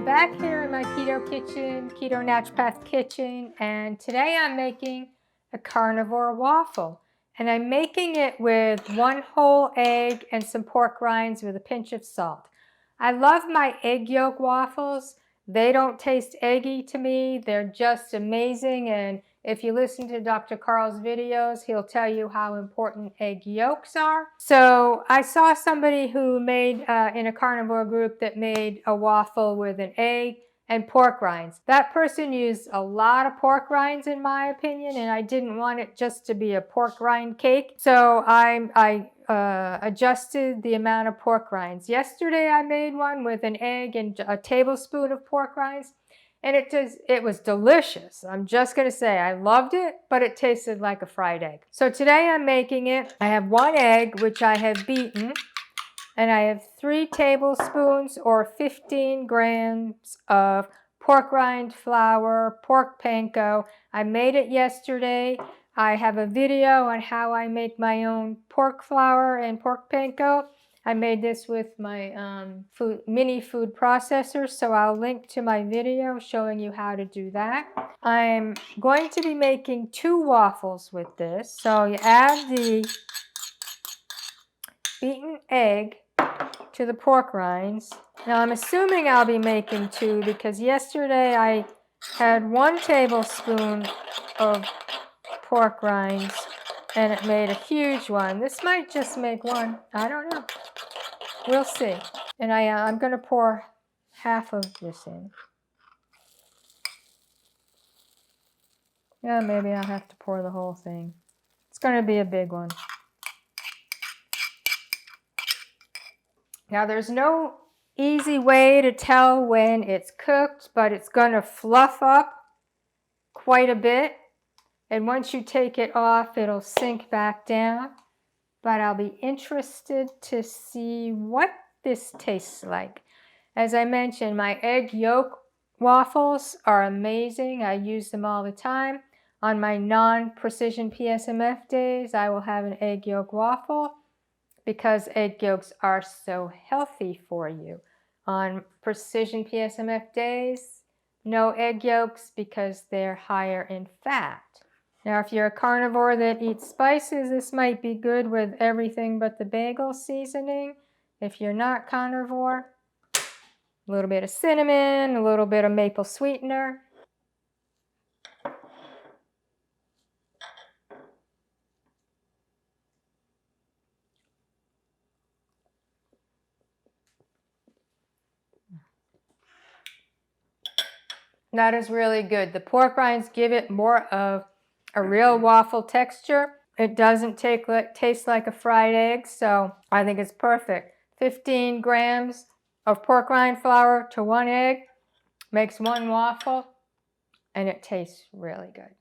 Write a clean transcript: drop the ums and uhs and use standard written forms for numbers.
We're back here in my keto kitchen, keto naturopath kitchen, and today I'm making a carnivore waffle. And I'm making it with 1 whole egg and some pork rinds with a pinch of salt. I love my egg yolk waffles. They don't taste eggy to me. They're just amazing. And if you listen to Dr. Carl's videos, he'll tell you how important egg yolks are. So I saw somebody who made, in a carnivore group, that made a waffle with an egg and pork rinds. That person used a lot of pork rinds in my opinion, and I didn't want it just to be a pork rind cake. So I adjusted the amount of pork rinds. Yesterday I made one with an egg and a tablespoon of pork rinds, and it was delicious. I'm just going to say I loved it, but it tasted like a fried egg. So today I'm making it. I have 1 egg, which I have beaten, and I have 3 tablespoons or 15 grams of pork rind flour, pork panko. I made it yesterday. I have a video on how I make my own pork flour and pork panko. I made this with my mini food processor, so I'll link to my video showing you how to do that. I'm going to be making 2 waffles with this. So you add the beaten egg to the pork rinds. Now I'm assuming I'll be making 2 because yesterday I had 1 tablespoon of pork rinds and it made a huge one. This might just make 1. I don't know. We'll see. And I'm going to pour half of this in. Yeah, maybe I'll have to pour the whole thing. It's going to be a big one. Now there's no easy way to tell when it's cooked, but it's going to fluff up quite a bit. And once you take it off, it'll sink back down. But I'll be interested to see what this tastes like. As I mentioned, my egg yolk waffles are amazing. I use them all the time. On my non-precision PSMF days, I will have an egg yolk waffle because egg yolks are so healthy for you. On precision PSMF days, no egg yolks because they're higher in fat. Now, if you're a carnivore that eats spices, this might be good with everything but the bagel seasoning. If you're not carnivore, a little bit of cinnamon, a little bit of maple sweetener. That is really good. The pork rinds give it more of a real waffle texture. It doesn't taste like a fried egg, so I think it's perfect. 15 grams of pork rind flour to 1 egg makes 1 waffle, and it tastes really good.